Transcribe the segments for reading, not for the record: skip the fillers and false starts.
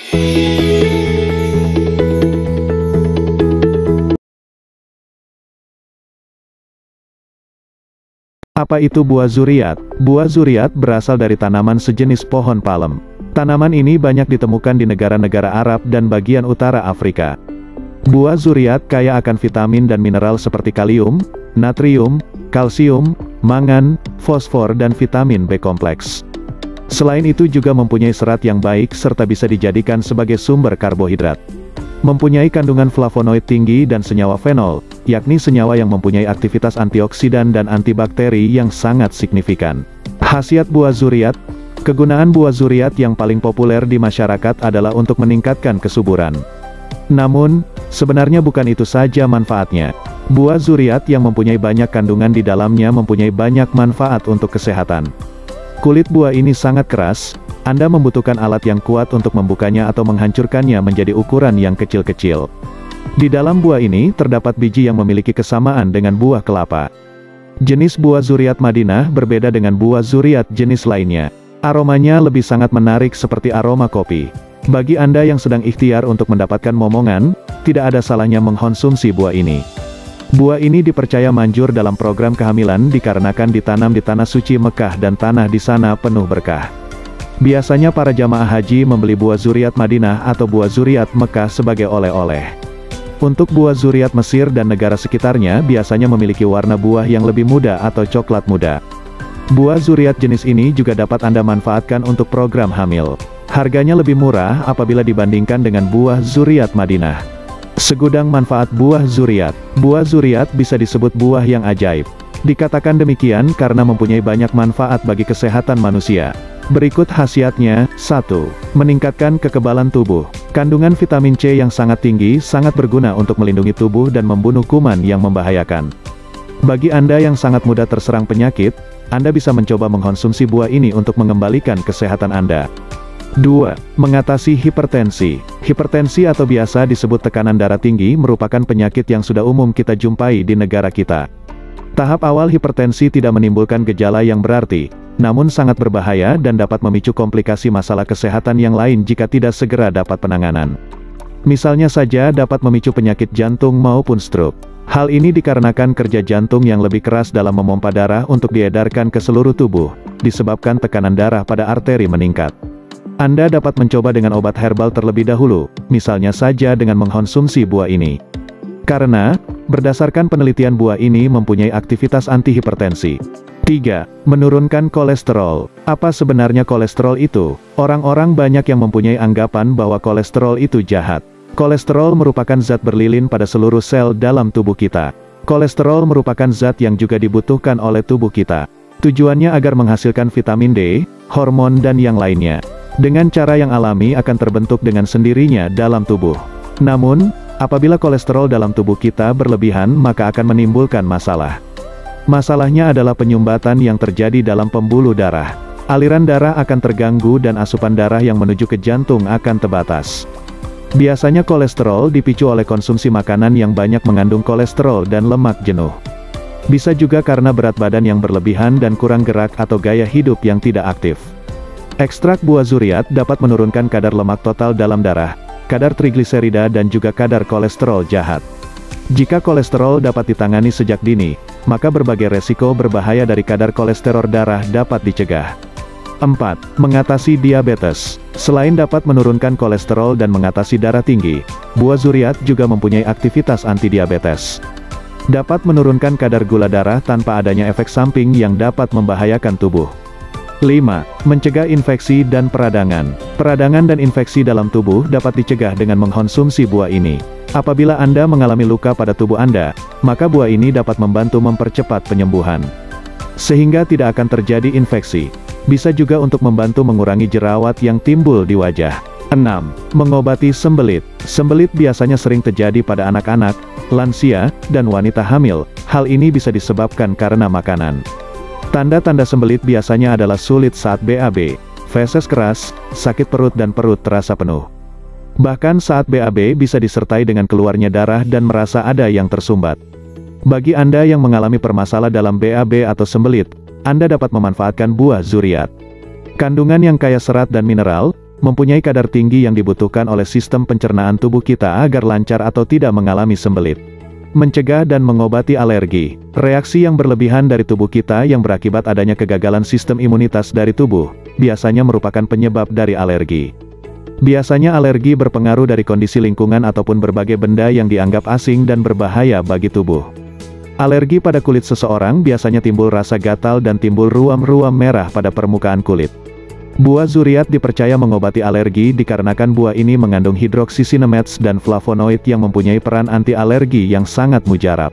Apa itu buah zuriat? Buah zuriat berasal dari tanaman sejenis pohon palem. Tanaman ini banyak ditemukan di negara-negara Arab dan bagian utara Afrika. Buah zuriat kaya akan vitamin dan mineral seperti kalium, natrium, kalsium, mangan, fosfor dan vitamin B kompleks. Selain itu juga mempunyai serat yang baik serta bisa dijadikan sebagai sumber karbohidrat. Mempunyai kandungan flavonoid tinggi dan senyawa fenol, yakni senyawa yang mempunyai aktivitas antioksidan dan antibakteri yang sangat signifikan. Khasiat buah zuriat. Kegunaan buah zuriat yang paling populer di masyarakat adalah untuk meningkatkan kesuburan. Namun, sebenarnya bukan itu saja manfaatnya. Buah zuriat yang mempunyai banyak kandungan di dalamnya mempunyai banyak manfaat untuk kesehatan. Kulit buah ini sangat keras, Anda membutuhkan alat yang kuat untuk membukanya atau menghancurkannya menjadi ukuran yang kecil-kecil. Di dalam buah ini terdapat biji yang memiliki kesamaan dengan buah kelapa. Jenis buah zuriat Madinah berbeda dengan buah zuriat jenis lainnya. Aromanya lebih sangat menarik seperti aroma kopi. Bagi Anda yang sedang ikhtiar untuk mendapatkan momongan, tidak ada salahnya mengkonsumsi buah ini. Buah ini dipercaya manjur dalam program kehamilan dikarenakan ditanam di tanah suci Mekah dan tanah di sana penuh berkah. Biasanya para jamaah haji membeli buah zuriat Madinah atau buah zuriat Mekah sebagai oleh-oleh. Untuk buah zuriat Mesir dan negara sekitarnya biasanya memiliki warna buah yang lebih muda atau coklat muda. Buah zuriat jenis ini juga dapat Anda manfaatkan untuk program hamil. Harganya lebih murah apabila dibandingkan dengan buah zuriat Madinah. Segudang manfaat buah zuriat. Buah zuriat bisa disebut buah yang ajaib. Dikatakan demikian karena mempunyai banyak manfaat bagi kesehatan manusia. Berikut khasiatnya. 1. Meningkatkan kekebalan tubuh. Kandungan vitamin C yang sangat tinggi sangat berguna untuk melindungi tubuh dan membunuh kuman yang membahayakan. Bagi Anda yang sangat mudah terserang penyakit, Anda bisa mencoba mengkonsumsi buah ini untuk mengembalikan kesehatan Anda. 2. Mengatasi hipertensi. Hipertensi atau biasa disebut tekanan darah tinggi merupakan penyakit yang sudah umum kita jumpai di negara kita. Tahap awal hipertensi tidak menimbulkan gejala yang berarti, namun sangat berbahaya dan dapat memicu komplikasi masalah kesehatan yang lain jika tidak segera dapat penanganan. Misalnya saja dapat memicu penyakit jantung maupun stroke. Hal ini dikarenakan kerja jantung yang lebih keras dalam memompa darah untuk diedarkan ke seluruh tubuh, disebabkan tekanan darah pada arteri meningkat. Anda dapat mencoba dengan obat herbal terlebih dahulu, misalnya saja dengan mengkonsumsi buah ini. Karena, berdasarkan penelitian buah ini mempunyai aktivitas antihipertensi. 3. Menurunkan kolesterol. Apa sebenarnya kolesterol itu? Orang-orang banyak yang mempunyai anggapan bahwa kolesterol itu jahat. Kolesterol merupakan zat berlilin pada seluruh sel dalam tubuh kita. Kolesterol merupakan zat yang juga dibutuhkan oleh tubuh kita. Tujuannya agar menghasilkan vitamin D, hormon dan yang lainnya. Dengan cara yang alami akan terbentuk dengan sendirinya dalam tubuh. Namun, apabila kolesterol dalam tubuh kita berlebihan maka akan menimbulkan masalah. Masalahnya adalah penyumbatan yang terjadi dalam pembuluh darah. Aliran darah akan terganggu dan asupan darah yang menuju ke jantung akan terbatas. Biasanya kolesterol dipicu oleh konsumsi makanan yang banyak mengandung kolesterol dan lemak jenuh. Bisa juga karena berat badan yang berlebihan dan kurang gerak atau gaya hidup yang tidak aktif. Ekstrak buah zuriat dapat menurunkan kadar lemak total dalam darah, kadar trigliserida dan juga kadar kolesterol jahat. Jika kolesterol dapat ditangani sejak dini, maka berbagai resiko berbahaya dari kadar kolesterol darah dapat dicegah. 4. Mengatasi diabetes. Selain dapat menurunkan kolesterol dan mengatasi darah tinggi, buah zuriat juga mempunyai aktivitas anti-diabetes. Dapat menurunkan kadar gula darah tanpa adanya efek samping yang dapat membahayakan tubuh. 5. Mencegah infeksi dan peradangan. Peradangan dan infeksi dalam tubuh dapat dicegah dengan mengkonsumsi buah ini. Apabila Anda mengalami luka pada tubuh Anda, maka buah ini dapat membantu mempercepat penyembuhan. Sehingga tidak akan terjadi infeksi. Bisa juga untuk membantu mengurangi jerawat yang timbul di wajah. 6. Mengobati sembelit. Sembelit biasanya sering terjadi pada anak-anak, lansia, dan wanita hamil. Hal ini bisa disebabkan karena makanan. Tanda-tanda sembelit biasanya adalah sulit saat BAB, feses keras, sakit perut dan perut terasa penuh. Bahkan saat BAB bisa disertai dengan keluarnya darah dan merasa ada yang tersumbat. Bagi Anda yang mengalami permasalahan dalam BAB atau sembelit, Anda dapat memanfaatkan buah zuriat. Kandungan yang kaya serat dan mineral, mempunyai kadar tinggi yang dibutuhkan oleh sistem pencernaan tubuh kita agar lancar atau tidak mengalami sembelit. Mencegah dan mengobati alergi. Reaksi yang berlebihan dari tubuh kita yang berakibat adanya kegagalan sistem imunitas dari tubuh, biasanya merupakan penyebab dari alergi. Biasanya alergi berpengaruh dari kondisi lingkungan ataupun berbagai benda yang dianggap asing dan berbahaya bagi tubuh. Alergi pada kulit seseorang biasanya timbul rasa gatal dan timbul ruam-ruam merah pada permukaan kulit. Buah zuriat dipercaya mengobati alergi dikarenakan buah ini mengandung hidroksisinamats dan flavonoid yang mempunyai peran anti-alergi yang sangat mujarab.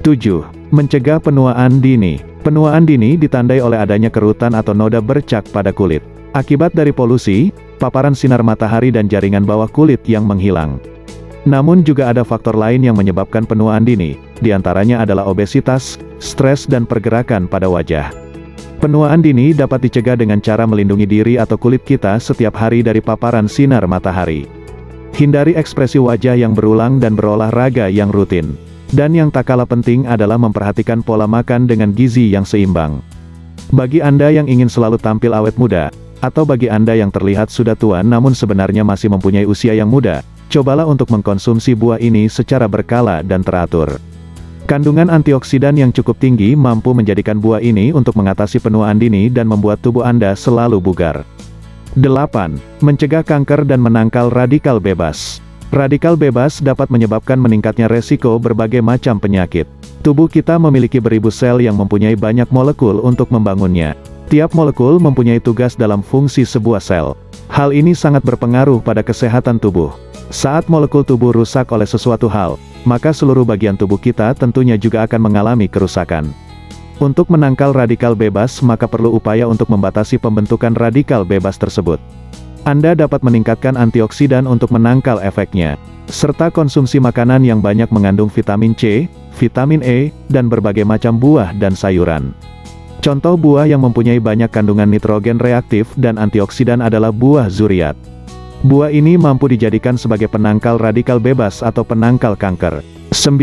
7. Mencegah penuaan dini. Penuaan dini ditandai oleh adanya kerutan atau noda bercak pada kulit. Akibat dari polusi, paparan sinar matahari dan jaringan bawah kulit yang menghilang. Namun juga ada faktor lain yang menyebabkan penuaan dini, diantaranya adalah obesitas, stres dan pergerakan pada wajah. Penuaan dini dapat dicegah dengan cara melindungi diri atau kulit kita setiap hari dari paparan sinar matahari. Hindari ekspresi wajah yang berulang dan berolahraga yang rutin. Dan yang tak kalah penting adalah memperhatikan pola makan dengan gizi yang seimbang. Bagi Anda yang ingin selalu tampil awet muda, atau bagi Anda yang terlihat sudah tua namun sebenarnya masih mempunyai usia yang muda, cobalah untuk mengkonsumsi buah ini secara berkala dan teratur. Kandungan antioksidan yang cukup tinggi mampu menjadikan buah ini untuk mengatasi penuaan dini dan membuat tubuh Anda selalu bugar. 8. Mencegah kanker dan menangkal radikal bebas. Radikal bebas dapat menyebabkan meningkatnya resiko berbagai macam penyakit. Tubuh kita memiliki beribu sel yang mempunyai banyak molekul untuk membangunnya. Tiap molekul mempunyai tugas dalam fungsi sebuah sel. Hal ini sangat berpengaruh pada kesehatan tubuh. Saat molekul tubuh rusak oleh sesuatu hal, maka seluruh bagian tubuh kita tentunya juga akan mengalami kerusakan. Untuk menangkal radikal bebas maka perlu upaya untuk membatasi pembentukan radikal bebas tersebut. Anda dapat meningkatkan antioksidan untuk menangkal efeknya, serta konsumsi makanan yang banyak mengandung vitamin C, vitamin E, dan berbagai macam buah dan sayuran. Contoh buah yang mempunyai banyak kandungan nitrogen reaktif dan antioksidan adalah buah zuriat. Buah ini mampu dijadikan sebagai penangkal radikal bebas atau penangkal kanker. 9.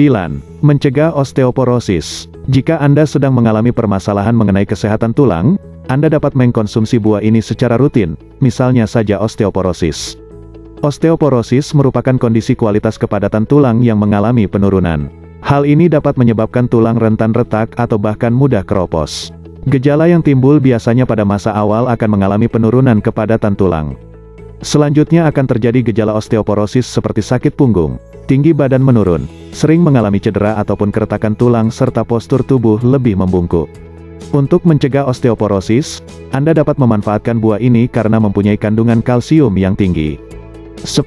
Mencegah osteoporosis. Jika Anda sedang mengalami permasalahan mengenai kesehatan tulang, Anda dapat mengkonsumsi buah ini secara rutin, misalnya saja osteoporosis. Osteoporosis merupakan kondisi kualitas kepadatan tulang yang mengalami penurunan. Hal ini dapat menyebabkan tulang rentan retak atau bahkan mudah keropos. Gejala yang timbul biasanya pada masa awal akan mengalami penurunan kepadatan tulang. Selanjutnya akan terjadi gejala osteoporosis seperti sakit punggung, tinggi badan menurun, sering mengalami cedera ataupun keretakan tulang serta postur tubuh lebih membungkuk. Untuk mencegah osteoporosis, Anda dapat memanfaatkan buah ini karena mempunyai kandungan kalsium yang tinggi. 10.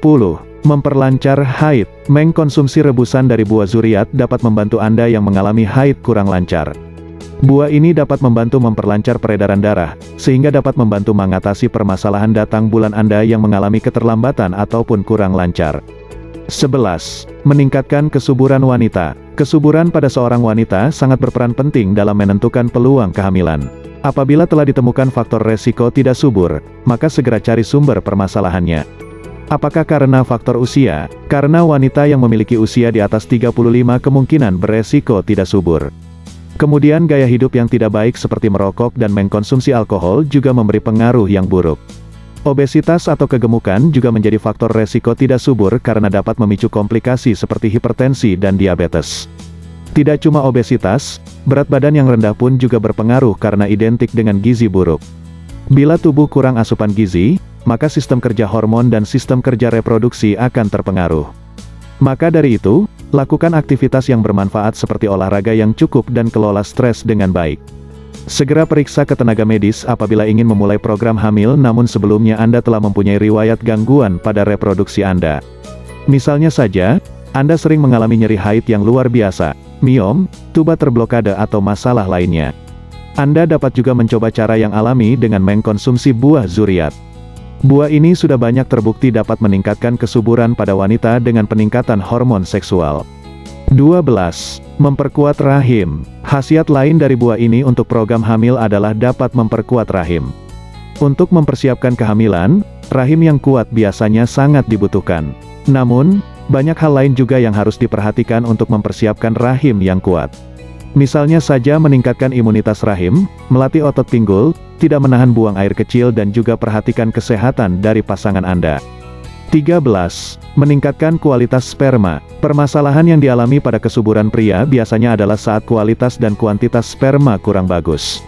Memperlancar haid. Mengkonsumsi rebusan dari buah zuriat dapat membantu Anda yang mengalami haid kurang lancar. Buah ini dapat membantu memperlancar peredaran darah, sehingga dapat membantu mengatasi permasalahan datang bulan Anda yang mengalami keterlambatan ataupun kurang lancar. 11. Meningkatkan kesuburan wanita. Kesuburan pada seorang wanita sangat berperan penting dalam menentukan peluang kehamilan. Apabila telah ditemukan faktor resiko tidak subur, maka segera cari sumber permasalahannya. Apakah karena faktor usia? Karena wanita yang memiliki usia di atas 35 kemungkinan beresiko tidak subur. Kemudian gaya hidup yang tidak baik seperti merokok dan mengkonsumsi alkohol juga memberi pengaruh yang buruk. Obesitas atau kegemukan juga menjadi faktor resiko tidak subur karena dapat memicu komplikasi seperti hipertensi dan diabetes. Tidak cuma obesitas, berat badan yang rendah pun juga berpengaruh karena identik dengan gizi buruk. Bila tubuh kurang asupan gizi, maka sistem kerja hormon dan sistem kerja reproduksi akan terpengaruh. Maka dari itu, lakukan aktivitas yang bermanfaat seperti olahraga yang cukup dan kelola stres dengan baik. Segera periksa ke tenaga medis apabila ingin memulai program hamil namun sebelumnya Anda telah mempunyai riwayat gangguan pada reproduksi Anda. Misalnya saja, Anda sering mengalami nyeri haid yang luar biasa, miom, tuba terblokade atau masalah lainnya. Anda dapat juga mencoba cara yang alami dengan mengkonsumsi buah zuriat. Buah ini sudah banyak terbukti dapat meningkatkan kesuburan pada wanita dengan peningkatan hormon seksual. 12. Memperkuat rahim. Khasiat lain dari buah ini untuk program hamil adalah dapat memperkuat rahim. Untuk mempersiapkan kehamilan, rahim yang kuat biasanya sangat dibutuhkan. Namun, banyak hal lain juga yang harus diperhatikan untuk mempersiapkan rahim yang kuat. Misalnya saja meningkatkan imunitas rahim, melatih otot pinggul, tidak menahan buang air kecil dan juga perhatikan kesehatan dari pasangan Anda. 13. Meningkatkan kualitas sperma. Permasalahan yang dialami pada kesuburan pria biasanya adalah saat kualitas dan kuantitas sperma kurang bagus.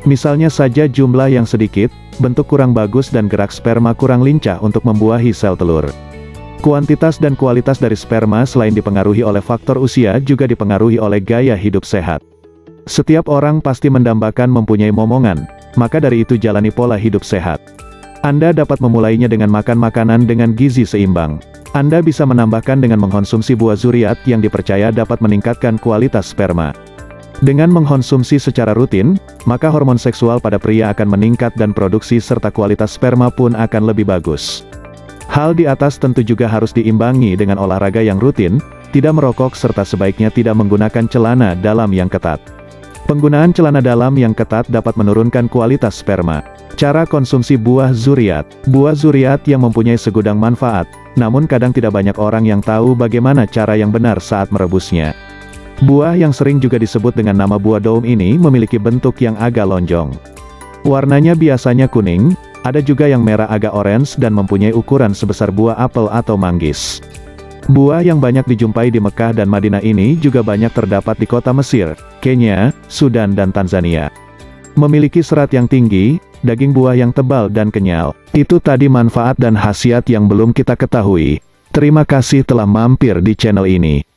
Misalnya saja jumlah yang sedikit, bentuk kurang bagus dan gerak sperma kurang lincah untuk membuahi sel telur. Kuantitas dan kualitas dari sperma selain dipengaruhi oleh faktor usia juga dipengaruhi oleh gaya hidup sehat. Setiap orang pasti mendambakan mempunyai momongan, maka dari itu jalani pola hidup sehat. Anda dapat memulainya dengan makan makanan dengan gizi seimbang. Anda bisa menambahkan dengan mengkonsumsi buah zuriat yang dipercaya dapat meningkatkan kualitas sperma. Dengan mengkonsumsi secara rutin, maka hormon seksual pada pria akan meningkat dan produksi serta kualitas sperma pun akan lebih bagus. Hal di atas tentu juga harus diimbangi dengan olahraga yang rutin, tidak merokok serta sebaiknya tidak menggunakan celana dalam yang ketat. Penggunaan celana dalam yang ketat dapat menurunkan kualitas sperma. Cara konsumsi buah zuriat. Buah zuriat yang mempunyai segudang manfaat, namun kadang tidak banyak orang yang tahu bagaimana cara yang benar saat merebusnya. Buah yang sering juga disebut dengan nama buah daun ini memiliki bentuk yang agak lonjong. Warnanya biasanya kuning, ada juga yang merah agak orange dan mempunyai ukuran sebesar buah apel atau manggis. Buah yang banyak dijumpai di Mekah dan Madinah ini juga banyak terdapat di kota Mesir, Kenya, Sudan dan Tanzania. Memiliki serat yang tinggi, daging buah yang tebal dan kenyal. Itu tadi manfaat dan khasiat yang belum kita ketahui. Terima kasih telah mampir di channel ini.